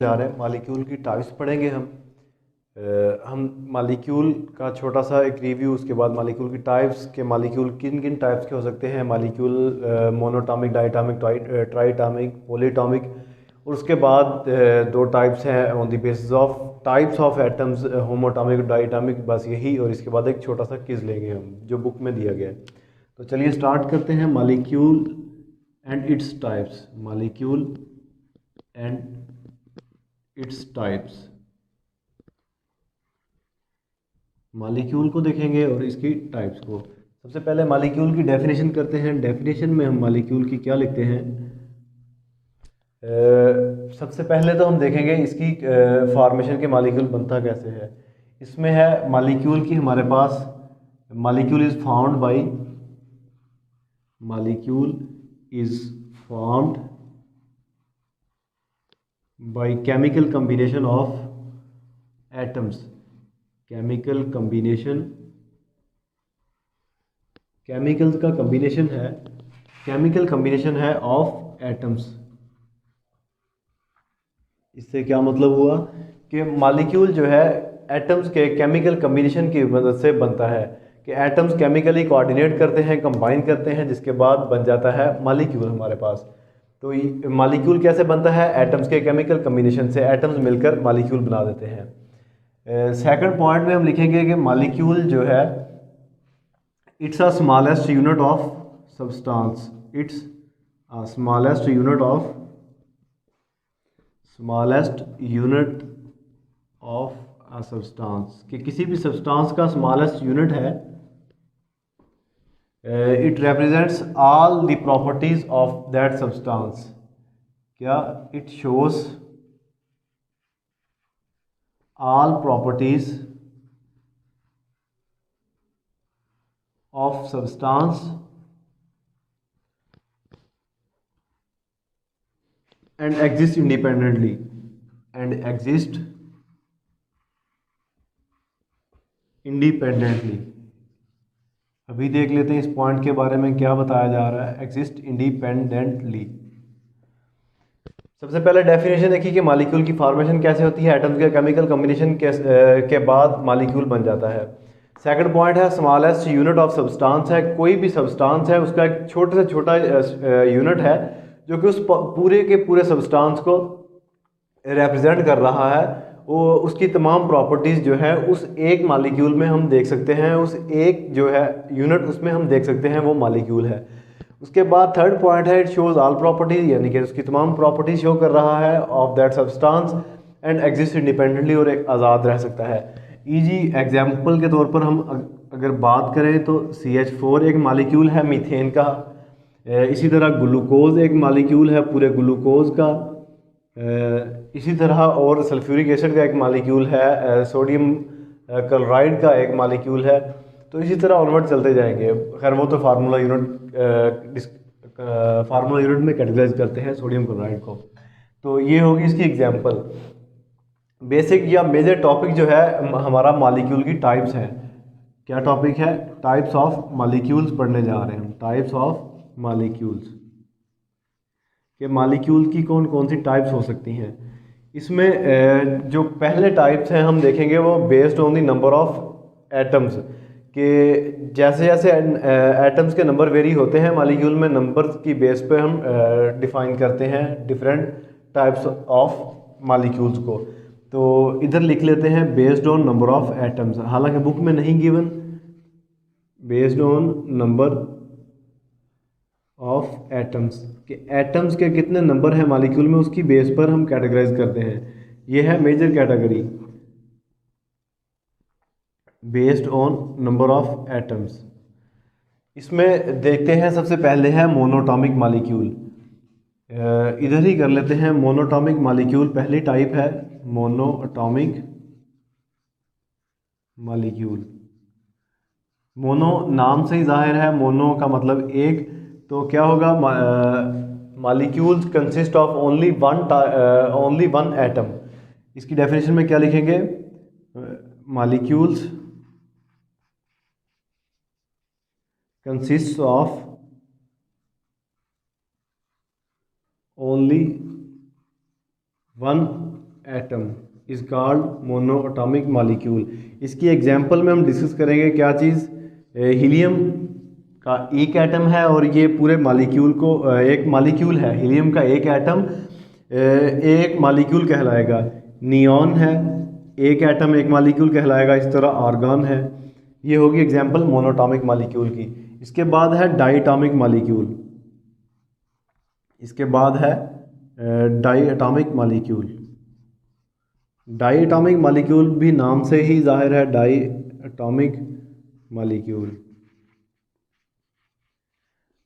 जा रहे हैं मालिक्यूल की टाइप्स पढ़ेंगे हम। हम मालिक्यूल का छोटा सा एक रिव्यू, उसके बाद मालिक्यूल की टाइप्स के मालिक्यूल किन किन टाइप्स के हो सकते हैं, molecule monoatomic, diatomic, triatomic, polyatomic. और उसके बाद दो टाइप्स हैं on the basis of types of atoms, homoatomic, diatomic, बस यही। और इसके बाद एक छोटा सा क्विज लेंगे हम जो बुक में दिया गया है। तो चलिए स्टार्ट करते हैं। Molecule and its types, molecule and its types. Molecule को देखेंगे और इसकी टाइप्स को। सबसे पहले मालिक्यूल की डेफिनेशन करते हैं। डेफिनेशन में हम मालिक्यूल की क्या लिखते हैं? सबसे पहले तो हम देखेंगे इसकी फॉर्मेशन के मालिक्यूल बनता कैसे है। इसमें है मालिक्यूल की हमारे पास, molecule is found by, molecule is formed by chemical combination of atoms. Chemical combination, chemicals का कॉम्बिनेशन है, केमिकल कॉम्बिनेशन है ऑफ एटम्स। इससे क्या मतलब हुआ कि मालिक्यूल जो है एटम्स के केमिकल कॉम्बिनेशन की मदद से बनता है, कि एटम्स केमिकली कोऑर्डिनेट करते हैं, कंबाइन करते हैं, जिसके बाद बन जाता है मालिक्यूल हमारे पास। तो मालिक्यूल कैसे बनता है? एटम्स के केमिकल कॉम्बिनेशन से, एटम्स मिलकर मालिक्यूल बना देते हैं। सेकंड पॉइंट में हम लिखेंगे कि मालिक्यूल जो है it's a smallest unit of substance, it's a smallest unit of, smallest unit of a substance, कि किसी भी सब्सटेंस का स्मॉलेस्ट यूनिट है। It represents all the properties of that substance. क्या? It shows all properties of substance and exist independently, and exist independently. अभी देख लेते हैं इस पॉइंट के बारे में क्या बताया जा रहा है, एग्जिस्ट इंडिपेंडेंटली। सबसे पहले डेफिनेशन देखिए कि मालिक्यूल की फॉर्मेशन कैसे होती है, एटम्स के केमिकल कॉम्बिनेशन के बाद मालिक्यूल बन जाता है। सेकंड पॉइंट है स्मॉलेस्ट यूनिट ऑफ सब्सटेंस है, कोई भी सब्सटेंस है उसका एक छोटे से छोटा यूनिट है जो कि उस पूरे के पूरे सब्सटेंस को रिप्रेजेंट कर रहा है। वो उसकी तमाम प्रॉपर्टीज़ जो है उस एक मालिक्यूल में हम देख सकते हैं, उस एक जो है यूनिट उसमें हम देख सकते हैं, वो मालिक्यूल है। उसके बाद थर्ड पॉइंट है इट शोज ऑल प्रॉपर्टीज, यानी कि उसकी तमाम प्रॉपर्टीज शो कर रहा है of that substance and exist independently, और एक आज़ाद रह सकता है। इजी एग्जांपल के तौर पर हम अगर बात करें तो CH4 एक मालिक्यूल है मीथेन का। इसी तरह ग्लूकोज एक मालिक्यूल है पूरे ग्लूकोज का। इसी तरह और सल्फ्यूरिक एसिड का एक मालिक्यूल है, सोडियम क्लोराइड का एक मालिक्यूल है। तो इसी तरह ऑनवर्ड चलते जाएंगे। खैर वो तो फार्मूला यूनिट, फार्मूला यूनिट में कैटेगराइज करते हैं सोडियम क्लोराइड को। तो ये होगी इसकी एग्जांपल। बेसिक या मेजर टॉपिक जो है हमारा मालिक्यूल की टाइप्स है। क्या टॉपिक है? टाइप्स ऑफ मालिक्यूल्स पढ़ने जा रहे हैं हम, टाइप्स ऑफ मालिक्यूल्स, कि मालिक्यूल की कौन कौन सी टाइप्स हो सकती हैं। इसमें जो पहले टाइप्स हैं हम देखेंगे वो based on the number of atoms, कि जैसे जैसे एटम्स के नंबर वेरी होते हैं मालिक्यूल में, नंबर की बेस पे हम डिफाइन करते हैं डिफरेंट टाइप्स ऑफ मालिक्यूल्स को। तो इधर लिख लेते हैं based on number of atoms, हालांकि बुक में नहीं given, based on number of atoms, कि एटम्स के कितने नंबर हैं मालिक्यूल में उसकी बेस पर हम कैटेगराइज करते हैं। ये है major category, based on number of atoms. इसमें देखते हैं सबसे पहले है मोनोटॉमिक मालिक्यूल। इधर ही कर लेते हैं। मोनोटॉमिक मालिक्यूल पहली टाइप है, मोनोटॉमिक मालिक्यूल। मोनो नाम से ही जाहिर है, मोनो का मतलब एक। तो क्या होगा? Molecules consist of only one atom. इसकी डेफिनेशन में क्या लिखेंगे? Molecules consist of only one atom is called monoatomic molecule. इसकी एग्जांपल में हम डिस्कस करेंगे क्या चीज़, हीलियम का एक एटम है और ये पूरे मॉलिक्यूल को एक मॉलिक्यूल है, हीलियम का एक एटम एक मॉलिक्यूल कहलाएगा। नियॉन है एक एटम एक मॉलिक्यूल कहलाएगा, इस तरह आर्गन है। ये होगी एग्जांपल मोनोटॉमिक मॉलिक्यूल की। इसके बाद है डाईटॉमिक मॉलिक्यूल, इसके बाद है डाईएटॉमिक मॉलिक्यूल। डाईएटॉमिक मॉलिक्यूल भी नाम से ही जाहिर है, डाईएटॉमिक मॉलिक्यूल।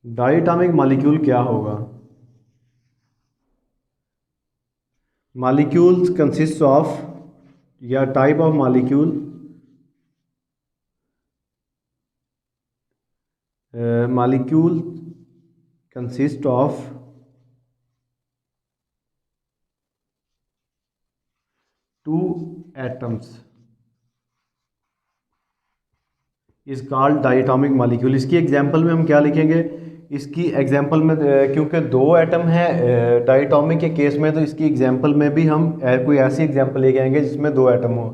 डाईएटॉमिक मॉलिक्यूल क्या होगा? मॉलिक्यूल्स कंसिस्ट ऑफ या type of molecule, molecule consist of two atoms is called diatomic molecule. इसकी एग्जांपल में हम क्या लिखेंगे? इसकी एग्जांपल में क्योंकि दो एटम है डाईएटॉमिक के केस में, तो इसकी एग्जांपल में भी हम कोई ऐसी एग्जांपल लेके आएंगे जिसमें दो एटम हो।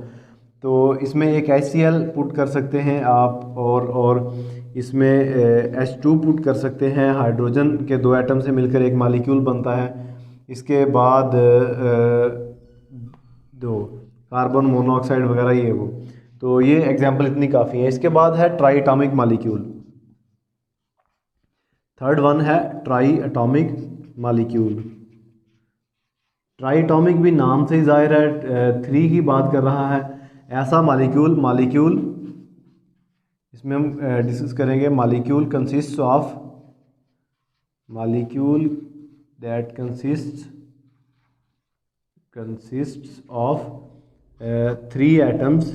तो इसमें एक HCl पुट कर सकते हैं आप, और इसमें H2 पुट कर सकते हैं। हाइड्रोजन के दो एटम से मिलकर एक मॉलिक्यूल बनता है। इसके बाद दो कार्बन मोनोऑक्साइड वगैरह ये वो, तो ये एग्जांपल इतनी काफ़ी है। इसके बाद है ट्राईएटॉमिक मॉलिक्यूल। थर्ड वन है ट्राईएटॉमिक मॉलिक्यूल। ट्राईएटॉमिक भी नाम से ही जाहिर है, 3 की बात कर रहा है। ऐसा मॉलिक्यूल इसमें हम डिस्कस करेंगे। Molecule consist of molecule that consists of 3 atoms.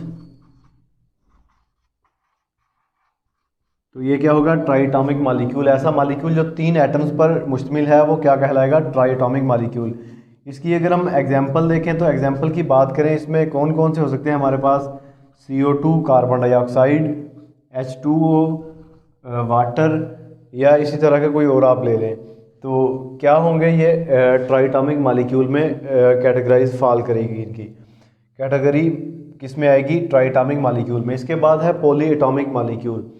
तो ये क्या होगा? ट्राईएटॉमिक मॉलिक्यूल। ऐसा मॉलिक्यूल जो 3 एटम्स पर मुश्तमिल है वो क्या कहलाएगा? ट्राईएटॉमिक मॉलिक्यूल। इसकी अगर हम एग्जांपल देखें तो एग्जांपल की बात करें, इसमें कौन कौन से हो सकते हैं हमारे पास? CO2 carbon dioxide, H2O water, या इसी तरह का कोई और आप ले लें। तो क्या होंगे ये ट्राईएटॉमिक मॉलिक्यूल में कैटेगराइज फॉल करेगी। इनकी कैटेगरी किस में आएगी? ट्राईएटॉमिक मॉलिक्यूल में। इसके बाद है पॉलीएटॉमिक मॉलिक्यूल।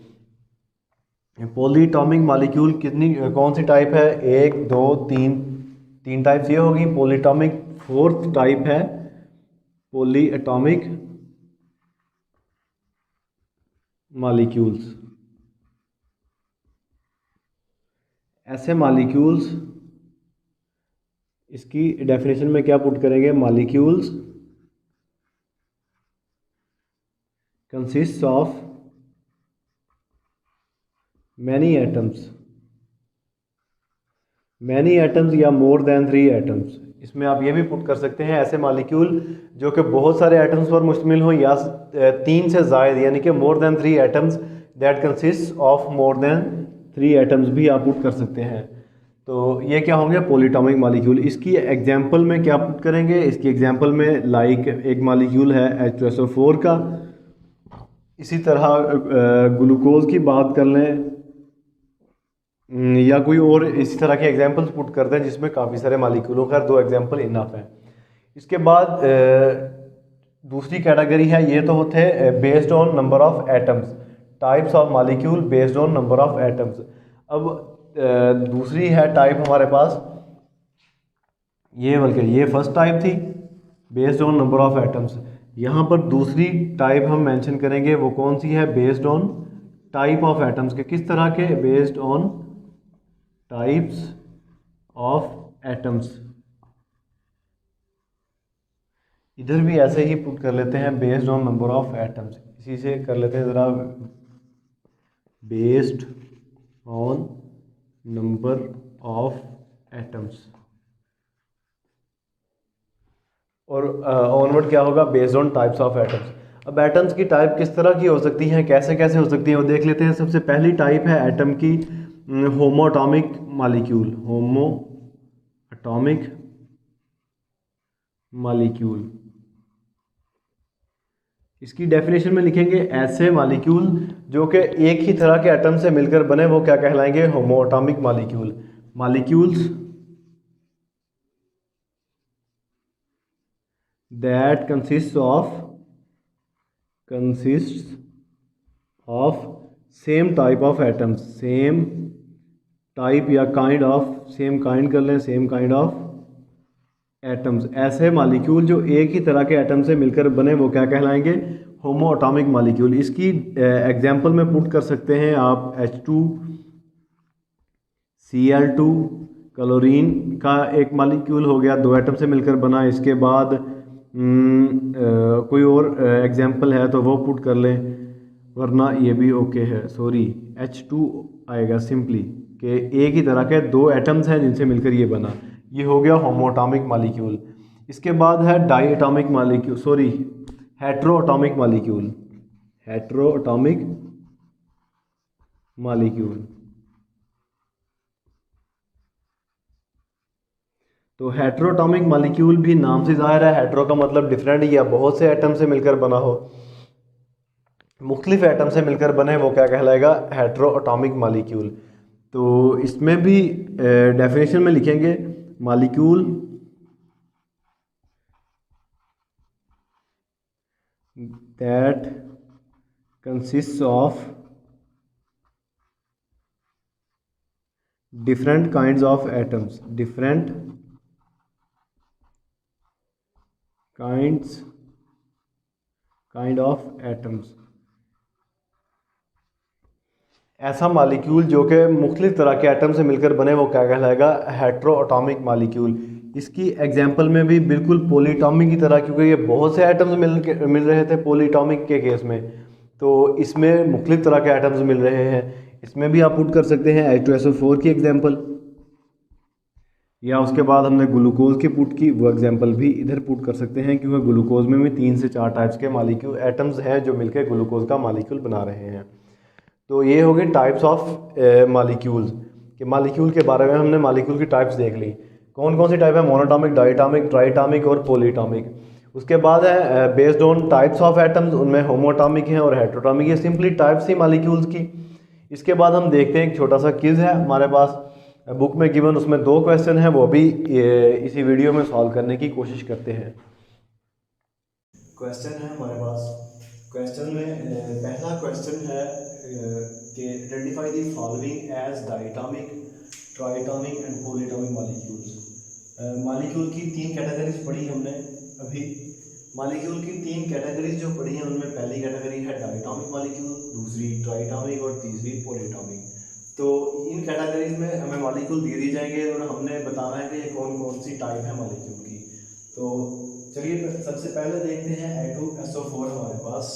पॉलीएटॉमिक मॉलिक्यूल कितनी कौन सी टाइप है? 1 2 3 टाइप्स ये होगी। पॉलीएटॉमिक 4th टाइप है पॉलीएटॉमिक मॉलिक्यूल्स। ऐसे मॉलिक्यूल्स, इसकी डेफिनेशन में क्या पुट करेंगे? Molecules consist of many atoms या मोर देन 3 एटम्स। इसमें आप ये भी पुट कर सकते हैं ऐसे मॉलिक्यूल जो कि बहुत सारे एटम्स पर मुश्तमिल हो, या 3 से ज़ायद, यानी कि more than 3 atoms that consist of more than 3 atoms भी आप पुट कर सकते हैं। तो ये क्या होंगे? Polyatomic molecule. इसकी एग्जांपल में क्या पुट करेंगे? इसकी एग्जांपल में लाइक एक मॉलिक्यूल है H2SO4 का। इसी तरह ग्लूकोज की बात कर लें, या कोई और इसी तरह के एग्जांपल्स पुट करते हैं जिसमें काफ़ी सारे मॉलिक्यूलों का 2 एग्जांपल इनफ है। इसके बाद दूसरी कैटेगरी है, ये तो होते हैं based on number of atoms, types of molecule based on number of atoms. अब दूसरी है टाइप हमारे पास ये, बल्कि ये फर्स्ट टाइप थी based on number of atoms. यहाँ पर दूसरी टाइप हम मेंशन करेंगे, वो कौन सी है? Based on type of atoms के। किस तरह के? Based on types of atoms. इधर भी ऐसे ही पुट कर लेते हैं based on number of atoms. इसी से कर लेते हैं ज़रा, based on number of atoms. और ऑनवर्ड क्या होगा? Based on types of atoms. अब एटम्स की टाइप किस तरह की हो सकती हैं, कैसे कैसे हो सकती हैं, वो देख लेते हैं। सबसे पहली टाइप है एटम की होमोएटॉमिक मॉलिक्यूल। होमोएटॉमिक मॉलिक्यूल, इसकी डेफिनेशन में लिखेंगे ऐसे मॉलिक्यूल जो कि एक ही तरह के एटम से मिलकर बने, वो क्या कहलाएंगे? Homoatomic molecule. Molecules that consists of same type of atoms, same type या काइंड ऑफ, सेम काइंड कर लें, सेम काइंड ऑफ एटम्स। ऐसे मालिक्यूल जो एक ही तरह के एटम से मिलकर बने वो क्या कहलाएंगे? Homo atomic molecule. इसकी एग्जांपल में पुट कर सकते हैं आप H2Cl2, क्लोरीन का एक मालिक्यूल हो गया, दो एटम से मिलकर बना। इसके बाद कोई और एग्जांपल है तो वो पुट कर लें, वरना ये भी ओके है। सॉरी, H2 आएगा सिंपली कि एक ही तरह के दो एटम्स हैं जिनसे मिलकर ये बना। ये हो गया होमो एटॉमिक मालिक्यूल। इसके बाद है diatomic molecule, sorry heteroatomic molecule, heteroatomic molecule. तो हेट्रो एटॉमिक मालिक्यूल भी नाम से ज़ाहिर है, हेट्रो का मतलब डिफरेंट या बहुत से एटम से मिलकर बना हो, मुख्तलिफ एटम से मिलकर बने, वो क्या कहलाएगा? Hetero atomic molecule. तो इसमें भी डेफिनेशन में लिखेंगे molecule that consist of different kinds of atoms, different kind of atoms। ऐसा मालिक्यूल जो कि मुख्तलिफ तरह के एटम से मिलकर बने वो क्या कहलाएगा? Hetero atomic molecule. इसकी एग्जांपल में भी बिल्कुल पॉलीटॉमिक की तरह, क्योंकि ये बहुत से एटम्स मिल रहे थे पॉलीटॉमिक के केस में, तो इसमें मुख्तलिफ तरह के एटम्स मिल रहे हैं। इसमें भी आप पुट कर सकते हैं H2SO4 की एग्जांपल, या उसके बाद हमने ग्लूकोज की पुट की, वो एग्जांपल भी इधर पुट कर सकते हैं, क्योंकि ग्लूकोज में भी 3 से 4 टाइप्स के मालिक्यूल एटम्स हैं जो मिलकर ग्लूकोज का मालिक्यूल बना रहे हैं। तो ये हो गए टाइप्स ऑफ मालिक्यूल्स, कि मालिक्यूल के बारे में हमने मालिक्यूल की टाइप्स देख ली। कौन कौन सी टाइप है? मोनोटॉमिक, डायटॉमिक, ट्राइटॉमिक और पॉलीटॉमिक। उसके बाद है based on types of atoms, उनमें होमोटॉमिक हैं और हेट्रोटॉमिक। ये सिंपली टाइप्स ही मालिक्यूल्स की। इसके बाद हम देखते हैं एक छोटा सा क्विज है हमारे पास बुक में गिवन, उसमें 2 क्वेश्चन हैं, वो भी इसी वीडियो में सॉल्व करने की कोशिश करते हैं। क्वेश्चन है हमारे पास, क्वेश्चन में पहला क्वेश्चन है कि identify the following as diatomic, triatomic and polyatomic molecules. Molecule की 3 कैटेगरीज पढ़ी हमने अभी। मालिक्यूल की 3 कैटेगरीज जो पढ़ी हैं उनमें पहली कैटेगरी है डायटॉमिक मालिक्यूल, दूसरी ट्राइटॉमिक और तीसरी पॉलीटॉमिक। तो इन कैटेगरीज में हमें मालिक्यूल दे दिए जाएंगे और हमने बताना है कि ये कौन कौन सी टाइप है मालिक्यूल की। तो चलिए सबसे पहले देखते हैं H2SO4 हमारे पास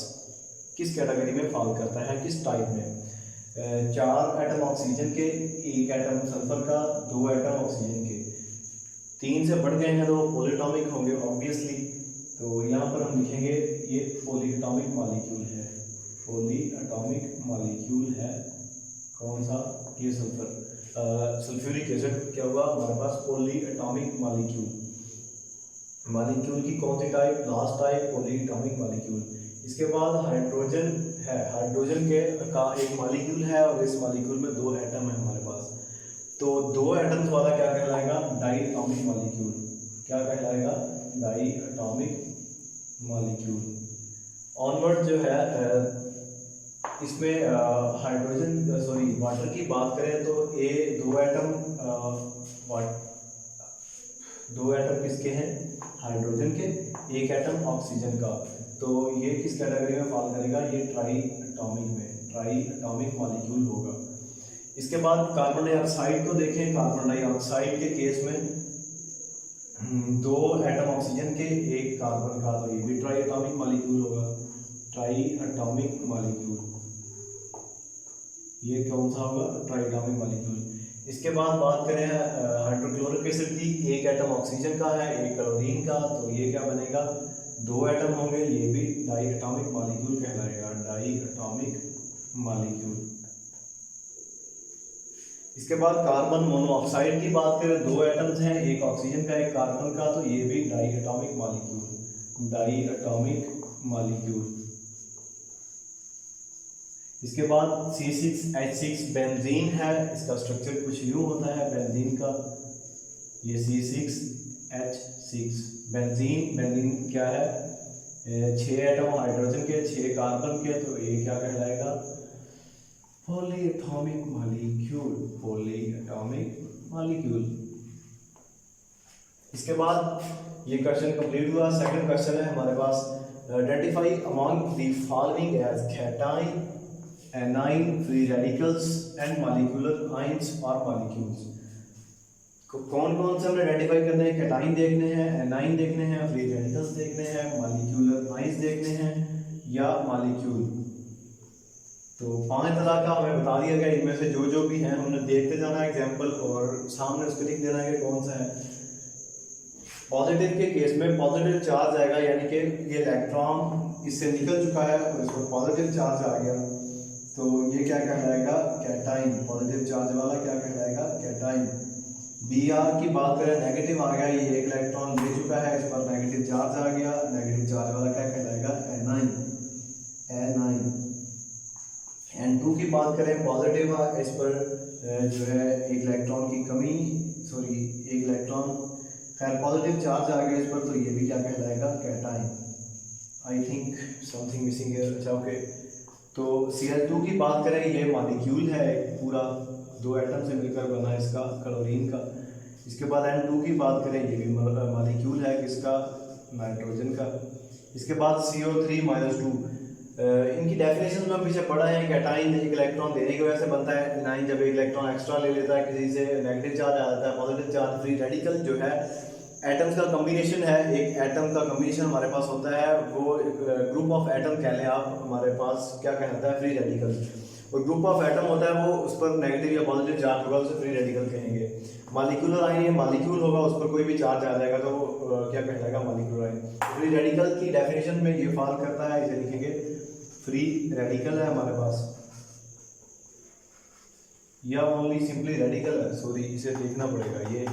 किस कैटेगरी में फॉल करता है, किस टाइप में। 4 एटम ऑक्सीजन के, 1 एटम सल्फर का, 2 एटम ऑक्सीजन के। 3 से बढ़ गए हैं तो पॉलीटॉमिक होंगे ऑब्वियसली। तो यहाँ पर हम लिखेंगे ये पॉलीएटॉमिक मालिक्यूल है, पॉलीएटॉमिक मालिक्यूल है। कौन सा? ये सल्फर, सल्फ्यूरिक एसिड क्या हुआ हमारे पास? Polyatomic molecule. मालिक्यूल की कौन सी type? Last type, polyatomic molecule. इसके बाद हाइड्रोजन है, हाइड्रोजन के का एक मालिक्यूल है और इस मालिक्यूल में 2 एटम है हमारे पास। तो 2 एटम्स वाला क्या कहलाएगा? Diatomic molecule. क्या कहलाएगा? Diatomic molecule. ऑनवर्ड जो है इसमें हाइड्रोजन सॉरी वाटर की बात करें तो ये 2 एटम, 2 एटम किसके हैं? हाइड्रोजन के, 1 एटम ऑक्सीजन का। तो ये किस कैटेगरी में फॉल करेगा? ये ट्राई एटॉमिक में, ट्राई एटॉमिक मालिक्यूल होगा। इसके बाद कार्बन डाइऑक्साइड को देखें। कार्बन डाइऑक्साइड के केस में 2 एटम ऑक्सीजन के, 1 कार्बन का, तो ये भी ट्राई एटॉमिक मालिक्यूल होगा, ट्राई एटॉमिक मालिक्यूल। ये कौन सा होगा? Try atomic molecule. इसके बाद बात करें हाइड्रोक्लोरिक एसिड की, 1 एटम ऑक्सीजन का है, 1 क्लोरीन का, तो ये क्या बनेगा? 2 एटम होंगे, ये भी डाई एटॉमिक मालिक्यूल कहलाएगा, डाई एटॉमिक मालिक्यूल। इसके बाद कार्बन मोनोऑक्साइड की बात करें, 2 एटम्स हैं, 1 ऑक्सीजन का, 1 कार्बन का, तो ये भी diatomic molecule, diatomic molecule. इसके बाद C6H6 बेंजीन है, इसका स्ट्रक्चर कुछ यूं होता है बेंजीन का, ये C6H6 बेंजीन क्या है, 6 एटम हाइड्रोजन के, 6 कार्बन के, तो ये क्या कहलाएगा, पॉलीएटॉमिक मॉलिक्यूल, पॉलीएटॉमिक मॉलिक्यूल। इसके बाद ये क्वेश्चन कंप्लीट हुआ। सेकंड क्वेश्चन है हमारे पास, identify among the following as cation, anion, free radicals and molecular ions और मॉलिक्यूल्स। कौन कौन से हमने आइडेंटिफाई करने हैं, कैटाइन देखने हैं, एनाइन देखने हैं, फ्री रेडिकल्स देखने हैं, मॉलिक्यूलर आयंस देखने हैं या मॉलिक्यूल। तो 5 तरह का हमें बता दिया गया, इनमें से जो भी हैं हमने देखते जाना है एग्जाम्पल और सामने उसको लिख देना है कि कौन सा है। पॉजिटिव के केस में पॉजिटिव चार्ज आएगा, यानी कि ये इलेक्ट्रॉन इससे निकल चुका है और इस पर पॉजिटिव चार्ज आ गया, तो ये क्या कहलाएगा, कैटाइन। पॉजिटिव चार्ज वाला क्या कहलाएगा, कैटाइन। Br की बात करें, नेगेटिव आ गया, ये एक इलेक्ट्रॉन ले चुका है, इस पर नेगेटिव चार्ज आ गया, नेगेटिव चार्ज वाला क्या कहलाएगा, एनाइन, एनाइन। N2 की बात करें, पॉजिटिव है, इस पर जो है एक इलेक्ट्रॉन की कमी, सॉरी एक इलेक्ट्रॉन, खैर पॉजिटिव चार्ज आ गया इस पर, तो ये भी क्या कहलाएगा, cation. I think something missing है, अच्छा ओके। तो Cl2 की बात करें, ये मॉलिक्यूल है पूरा, 2 एटम से मिलकर बना है इसका, क्लोरीन का। इसके बाद N2 की बात करें, ये भी मॉलिक्यूल है किसका, नाइट्रोजन का। इसके बाद CO3-2, इनकी डेफिनेशन में हम पीछे पढ़ा है, कैटाइन एक इलेक्ट्रॉन देने की वजह से बनता है, एनाइन जब एक इलेक्ट्रॉन एक्स्ट्रा ले लेता है किसी से, नेगेटिव चार्ज आ जाता है, पॉजिटिव चार्ज। फ्री रेडिकल जो है एटम्स का कॉम्बिनेशन है, एक एटम का कॉम्बिनेशन हमारे पास होता है, वो ग्रुप ऑफ एटम कह लें आप, हमारे पास क्या कहलाता है, फ्री रेडिकल। और ग्रुप ऑफ एटम होता है वो उस पर नेगेटिव या पॉजिटिव चार्ज होगा, उसे फ्री रेडिकल कहेंगे। मॉलिक्यूलर आयन, मॉलिक्यूल होगा उस पर कोई भी चार्ज आ जाएगा तो क्या कहलाएगा, मॉलिक्यूलर आयन। फ्री रेडिकल की डेफिनेशन में ये फॉल करता है, इसे लिखेंगे फ्री रेडिकल है हमारे पास, या ओनली सिंपली रेडिकल है, सॉरी इसे देखना पड़ेगा, ये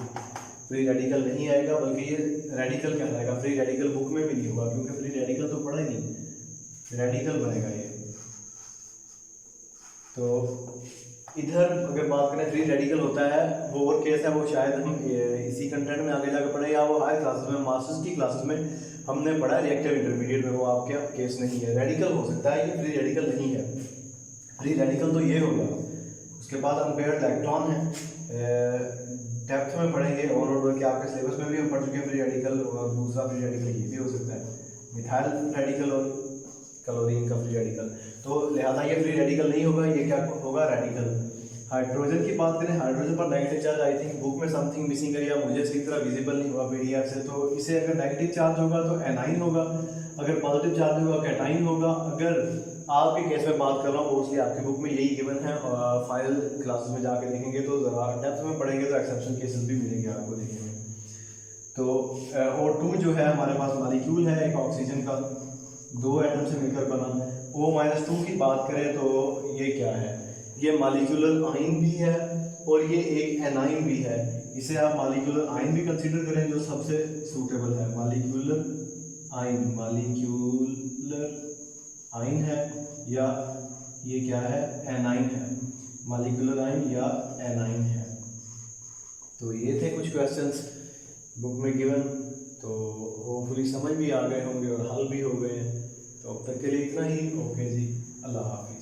फ्री रेडिकल नहीं आएगा बल्कि ये रेडिकल कहलाएगा। फ्री रेडिकल बुक में भी नहीं होगा क्योंकि फ्री रेडिकल तो पढ़ा ही नहीं, रेडिकल बनेगा ये। तो इधर अगर बात करें, फ्री रेडिकल होता है वो और केस है, वो शायद हम इसी कंटेंट में आगे जाकर पढ़े, या वो हायर क्लासेस में, मास्टर्स की क्लासेस में हमने पढ़ा है, रिएक्टिव इंटरमीडिएट में, वो आपके केस नहीं है। रेडिकल हो सकता है, ये फ्री रेडिकल नहीं है। फ्री रेडिकल तो ये होगा। उसके बाद अनपेयर्ड इलेक्ट्रॉन है, डेप्थ में पढ़ेंगे, और क्या आपके सिलेबस में भी हम पढ़ चुके हैं फ्री रेडिकल, और दूसरा फ्री रेडिकल ये भी हो सकता है, मिथाइल रेडिकल और क्लोरीन का फ्री रेडिकल। तो लिहाजा ये फ्री रेडिकल नहीं होगा, ये क्या होगा, रेडिकल। हाइड्रोजन की बात करें, हाइड्रोजन पर negative charge, I think book में समथिंग मिसिंग है या मुझे सही तरह विजिबल नहीं हुआ पीडीएफ से, तो इसे अगर नेगेटिव चार्ज होगा तो एनाइन होगा, अगर पॉजिटिव चार्ज होगा कैटाइन होगा। अगर आपके केस में बात कर रहा हूँ, मोस्टली आपकी बुक में यही गिवन है, और फाइनल क्लासेस में जाके देखेंगे तो ज़रा डेप्थ में पढ़ेंगे तो एक्सेप्शन केसेस भी मिलेंगे आपको देखेंगे। तो O2 जो है हमारे पास मॉलिक्यूल है एक ऑक्सीजन का, 2 एटम से मिलकर बना। O-2 की बात करें तो ये क्या है, ये मॉलिक्यूलर आयन भी है और ये एक एनाइन भी है। इसे आप मॉलिक्यूलर आयन भी कंसीडर करें जो सबसे सूटेबल है। मॉलिक्यूलर आयन, मॉलिक्यूलर आयन है या ये क्या है, एनाइन है, मॉलिक्यूलर आयन या एनाइन है। तो ये थे कुछ क्वेश्चंस बुक में गिवन, तो होपफुली समझ भी आ गए होंगे और हल भी हो गए हैं। तो अब तक के लिए इतना ही। ओके जी, अल्लाह हाफिज़।